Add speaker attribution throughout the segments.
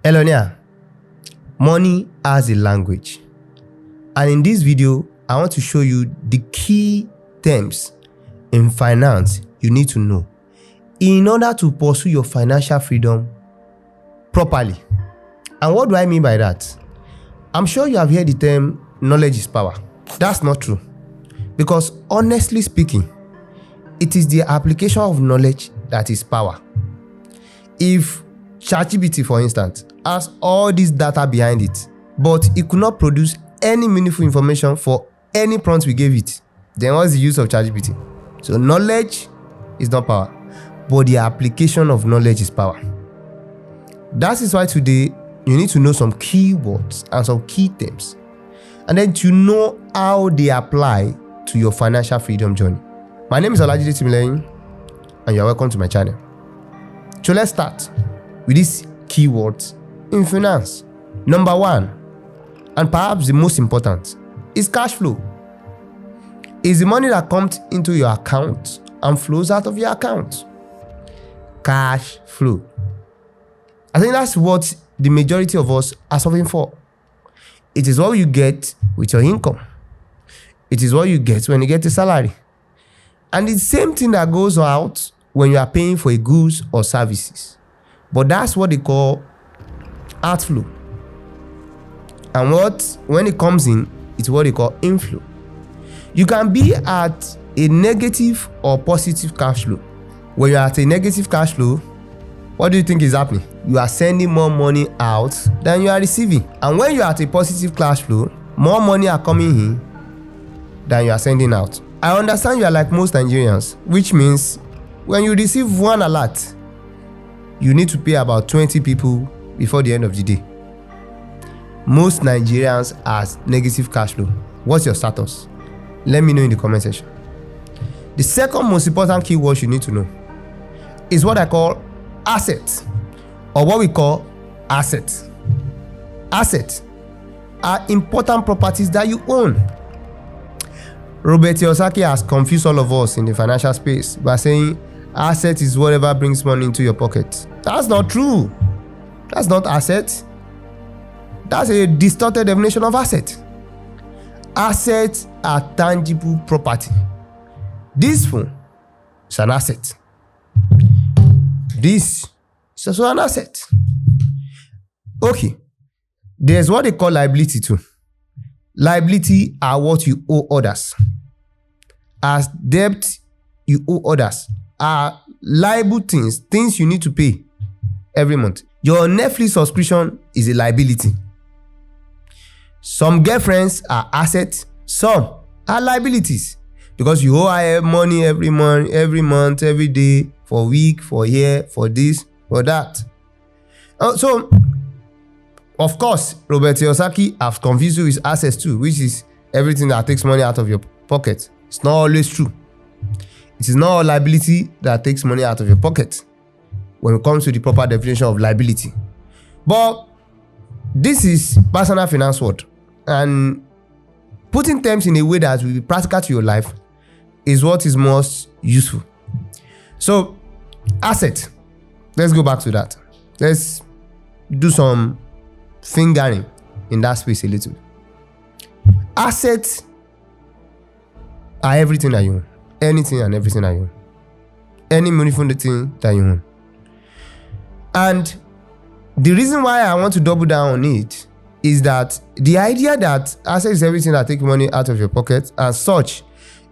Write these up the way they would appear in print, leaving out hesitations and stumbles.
Speaker 1: Elonia, money has a language, and in this video I want to show you the key terms in finance you need to know in order to pursue your financial freedom properly. And what do I mean by that? I'm sure you have heard the term knowledge is power. That's not true, because honestly speaking, it is the application of knowledge that is power. If ChatGPT, for instance, has all this data behind it, but it could not produce any meaningful information for any prompt we gave it, then what's the use of ChatGPT? So knowledge is not power, but the application of knowledge is power. That is why today you need to know some key words and some key terms, and then to know how they apply to your financial freedom journey. My name is Olajide Timileyin, and you are welcome to my channel. So let's start with these keywords in finance. Number one, and perhaps the most important, is cash flow. It's the money that comes into your account and flows out of your account. Cash flow. I think that's what the majority of us are solving for. It is what you get with your income. It is what you get when you get a salary. And it's the same thing that goes out when you are paying for a goods or services. But that's what they call outflow. And when it comes in, it's what they call inflow. You can be at a negative or positive cash flow. When you're at a negative cash flow, what do you think is happening? You are sending more money out than you are receiving. And when you're at a positive cash flow, more money are coming in than you are sending out. I understand you are like most Nigerians, which means when you receive one alert, you need to pay about 20 people before the end of the day. Most Nigerians are negative cash flow. What's your status? Let me know in the comment section. The second most important keyword you need to know is what I call assets, or what we call assets. Assets are important properties that you own. Robert Kiyosaki has confused all of us in the financial space by saying asset is whatever brings money into your pocket. That's not true. That's not asset. That's a distorted definition of asset. Assets are tangible property. This phone is an asset. This is also an asset. Okay. There's what they call liability too. Liability are what you owe others. As debt you owe others are liable things you need to pay every month. Your Netflix subscription is a liability. Some girlfriends are assets, some are liabilities, because you owe money every month, every day, for a week, for a year, for this, for that. So, of course, Robert Kiyosaki has confused you with assets too, which is everything that takes money out of your pocket. It's not always true. It is not a liability that takes money out of your pocket when it comes to the proper definition of liability. But this is personal finance world, and putting terms in a way that will be practical to your life is what is most useful. So, asset. Let's go back to that. Let's do some fingering in that space a little. Assets are everything that you own. Anything and everything that you own. Any meaningful thing that you own. And the reason why I want to double down on it is that the idea that asset is everything that takes money out of your pocket, and such,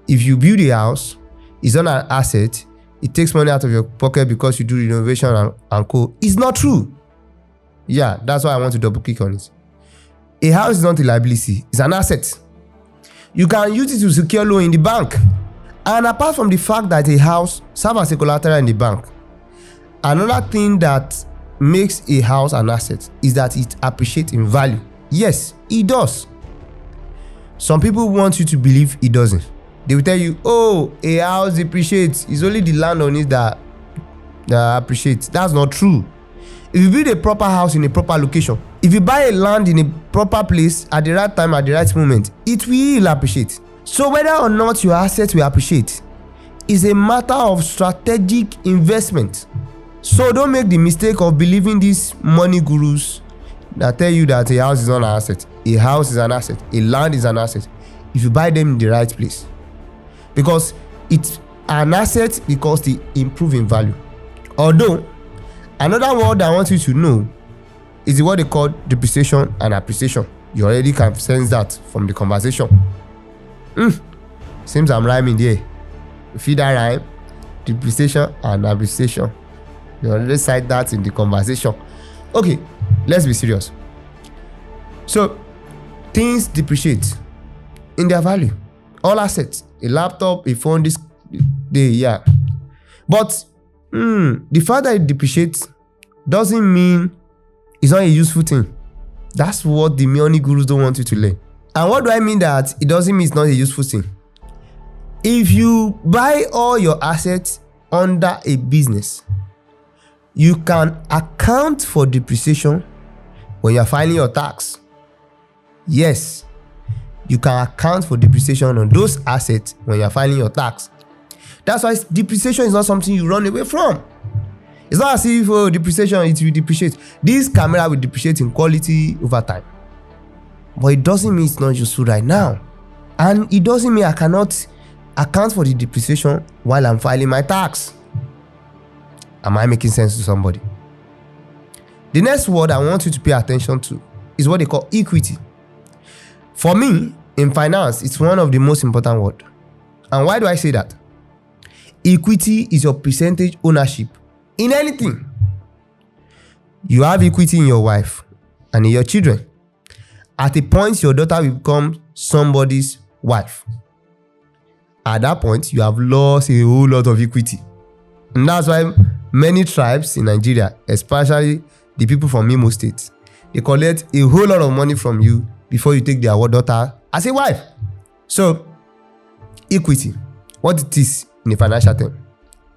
Speaker 1: if you build a house, it's not an asset, it takes money out of your pocket because you do renovation and co, is not true. Yeah, that's why I want to double click on it. A house is not a liability, it's an asset. You can use it to secure loan in the bank. And apart from the fact that a house serves as a collateral in the bank, another thing that makes a house an asset is that it appreciates in value. Yes, it does. Some people want you to believe it doesn't. They will tell you, oh, a house depreciates. It's only the land on it that appreciates. That's not true. If you build a proper house in a proper location, if you buy a land in a proper place at the right time, at the right moment, it will appreciate. So whether or not your assets will appreciate is a matter of strategic investment. So don't make the mistake of believing these money gurus that tell you that a house is not an asset. A house is an asset. A land is an asset if you buy them in the right place, because it's an asset because they improve in value. Although another word I want you to know is what they call depreciation and appreciation. You already can sense that from the conversation. Seems I'm rhyming there. You feel that rhyme? Depreciation and appreciation. You already cite that in the conversation. Okay, let's be serious. So things depreciate in their value. All assets, a laptop, a phone, this day, yeah. But the fact that it depreciates doesn't mean it's not a useful thing. That's what the money gurus don't want you to learn. And what do I mean that it doesn't mean it's not a useful thing? If you buy all your assets under a business, you can account for depreciation when you're filing your tax. Yes, you can account for depreciation on those assets when you're filing your tax. That's why depreciation is not something you run away from. It's not as if depreciation, it will depreciate. This camera will depreciate in quality over time. But it doesn't mean it's not useful right now. And it doesn't mean I cannot account for the depreciation while I'm filing my tax. Am I making sense to somebody? The next word I want you to pay attention to is what they call equity. For me, in finance, it's one of the most important words. And why do I say that? Equity is your percentage ownership in anything. You have equity in your wife and in your children. At a point, your daughter will become somebody's wife. At that point, you have lost a whole lot of equity. And that's why many tribes in Nigeria, especially the people from Imo State, they collect a whole lot of money from you before you take their daughter as a wife. So, equity, what it is in a financial term,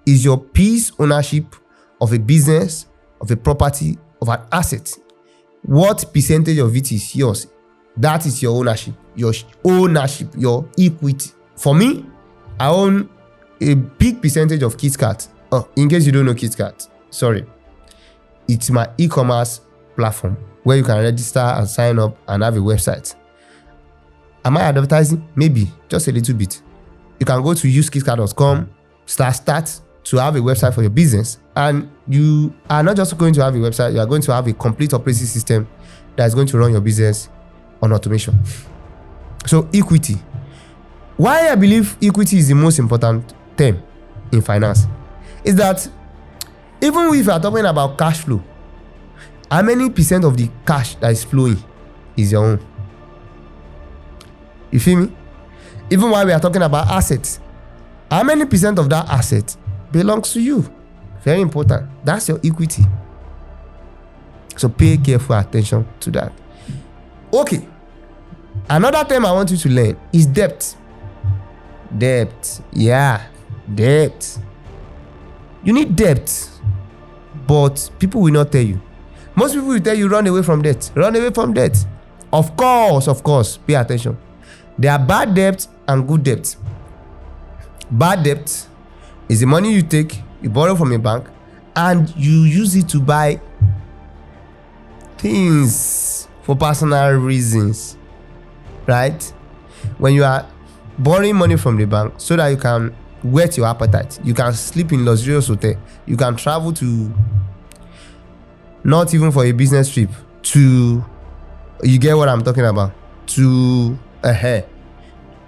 Speaker 1: is your piece ownership of a business, of a property, of an asset. What percentage of it is yours? That is your ownership, your equity. For me, I own a big percentage of KitKat. Oh, in case you don't know KitKat, sorry. It's my e-commerce platform where you can register and sign up and have a website. Am I advertising? Maybe, just a little bit. You can go to usekitkat.com, start to have a website for your business. And you are not just going to have a website, you are going to have a complete operating system that is going to run your business on automation. So equity. Why I believe equity is the most important term in finance is that even if you are talking about cash flow, how many percent of the cash that is flowing is your own? You feel me? Even while we are talking about assets, how many percent of that asset belongs to you? Very important. That's your equity. So pay careful attention to that. Okay. Another term I want you to learn is debt. Debt. Yeah. Debt. You need debt. But people will not tell you. Most people will tell you run away from debt. Run away from debt. Of course. Pay attention. There are bad debt and good debt. Bad debt is the money you take, you borrow from a bank, and you use it to buy things for personal reasons, right? When you are borrowing money from the bank so that you can whet your appetite, you can sleep in luxurious hotel, you can travel to, not even for a business trip, to, you get what I'm talking about, to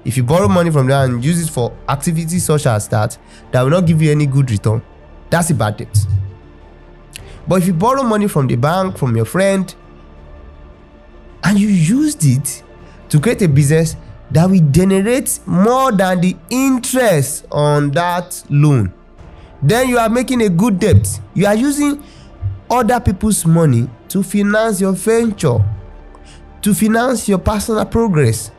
Speaker 1: if you borrow money from there and use it for activities such as that will not give you any good return, that's a bad debt. But if you borrow money from the bank, from your friend, and you used it to create a business that will generate more than the interest on that loan, then you are making a good debt. You are using other people's money to finance your venture, to finance your personal progress,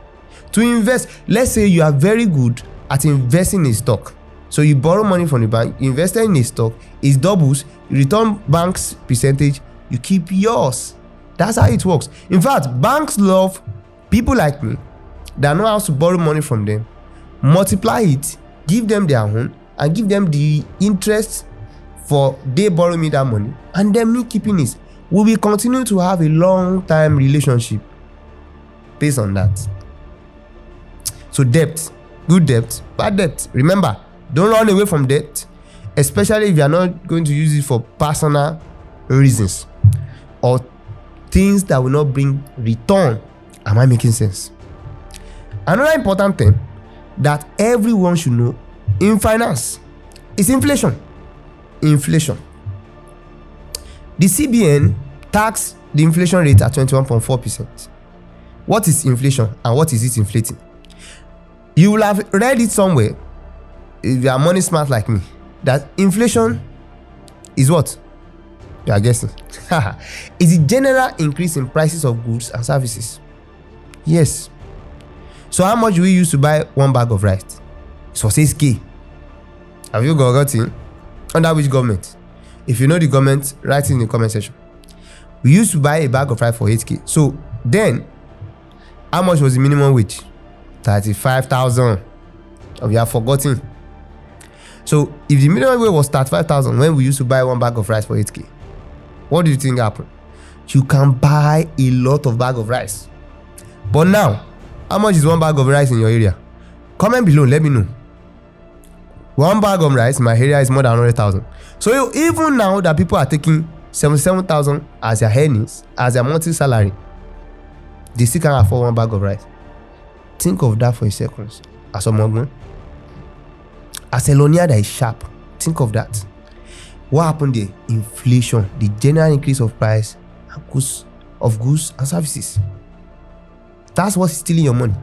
Speaker 1: to invest. Let's say you are very good at investing in stock. So you borrow money from the bank, you invest in a stock, it doubles, you return bank's percentage, you keep yours. That's how it works. In fact, banks love people like me that know how to borrow money from them, multiply it, give them their own, and give them the interest for they borrow me that money and then me keeping it. We will continue to have a long time relationship based on that. So debt, good debt, bad debt. Remember, don't run away from debt, especially if you are not going to use it for personal reasons or things that will not bring return. Am I making sense? Another important thing that everyone should know in finance is inflation. Inflation. The CBN taxed the inflation rate at 21.4%. What is inflation and what is it inflating? You will have read it somewhere, if you are money smart like me, that inflation is what? You are guessing. It's a general increase in prices of goods and services. Yes. So how much do we use to buy one bag of rice? It was 6K. Have you got it? Under which government? If you know the government, write it in the comment section. We used to buy a bag of rice for 8K. So then, how much was the minimum wage? 35,000. We have forgotten. So if the minimum wage was 35,000 when we used to buy one bag of rice for 8K, what do you think happened? You can buy a lot of bag of rice. But now, how much is one bag of rice in your area? Comment below, let me know. One bag of rice in my area is more than 100,000. So even now that people are taking 77,000 as their earnings, as their monthly salary, they still can't afford one bag of rice. Think of that for a second. As a Mogun, as a lonia that is sharp, think of that. What happened there? Inflation, the general increase of price of goods and services. That's what's stealing your money.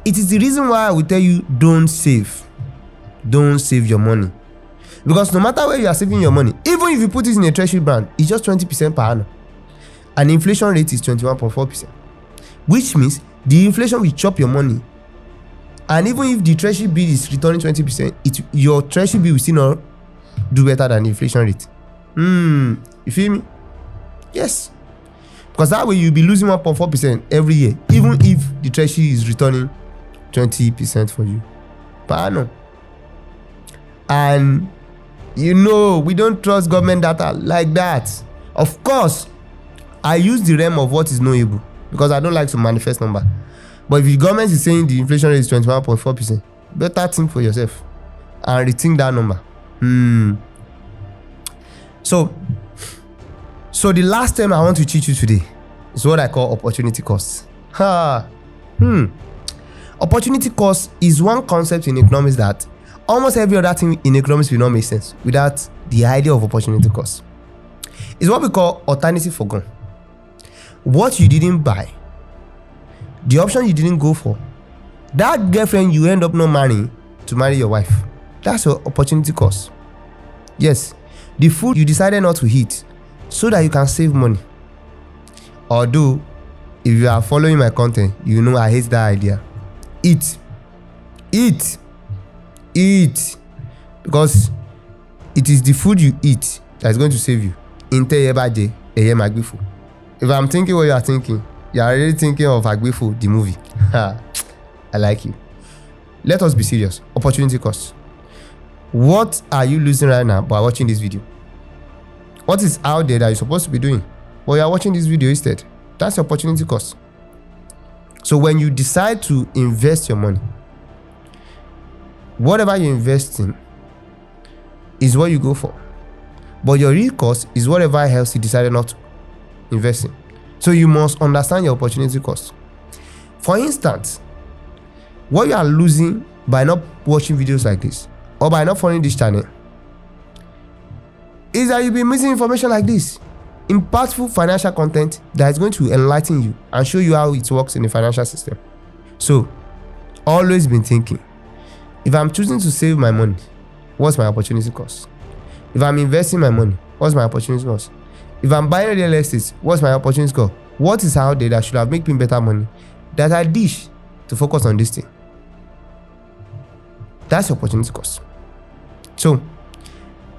Speaker 1: It is the reason why I will tell you, don't save. Don't save your money. Because no matter where you are saving your money, even if you put it in a treasury brand, it's just 20% per annum. And the inflation rate is 21.4%. Which means the inflation will chop your money. And even if the treasury bill is returning 20%, your treasury bill will still not do better than the inflation rate. You feel me? Yes. Because that way you'll be losing 1.4% every year, even if the treasury is returning 20% for you per annum. And you know, we don't trust government data like that. Of course, I use the realm of what is knowable because I don't like to manifest number. But if the government is saying the inflation rate is 21.4%, better think for yourself and rethink that number. So the last term I want to teach you today is what I call opportunity cost. Opportunity cost is one concept in economics that almost every other thing in economics will not make sense without the idea of opportunity cost. It's what we call alternative forgone. What you didn't buy, the option you didn't go for, that girlfriend you end up not marrying to marry your wife, that's your opportunity cost. Yes, the food you decided not to eat so that you can save money. Although, if you are following my content, you know I hate that idea. Eat. Because it is the food you eat that is going to save you. If I'm thinking what you are thinking, you are already thinking of Agbefo, the movie. I like you. Let us be serious. Opportunity cost. What are you losing right now by watching this video? What is out there that you're supposed to be doing, but you are watching this video instead? That's your opportunity cost. So when you decide to invest your money, whatever you invest in is what you go for. But your real cost is whatever else you decided not to invest in. So you must understand your opportunity cost. For instance, what you are losing by not watching videos like this or by not following this channel is that you'll be missing information like this. Impactful financial content that is going to enlighten you and show you how it works in the financial system. So, always been thinking, if I'm choosing to save my money, what's my opportunity cost? If I'm investing my money, what's my opportunity cost? If I'm buying real estate, what's my opportunity cost? What is out there that should have made me better money that I dish to focus on this thing? That's your opportunity cost. So,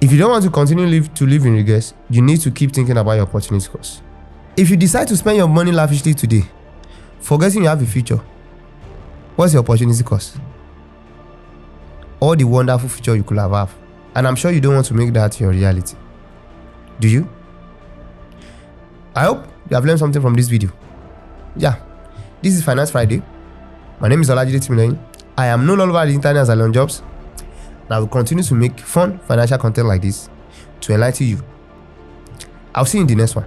Speaker 1: if you don't want to continue to live in regrets, you need to keep thinking about your opportunity cost. If you decide to spend your money lavishly today, forgetting you have a future, what's your opportunity cost? All the wonderful future you could have. And I'm sure you don't want to make that your reality. Do you? I hope you have learned something from this video. Yeah, this is Finance Friday. My name is Olajide Timilehin. I am known all over the internet as Alon Jobs. And I will continue to make fun financial content like this to enlighten you. I'll see you in the next one.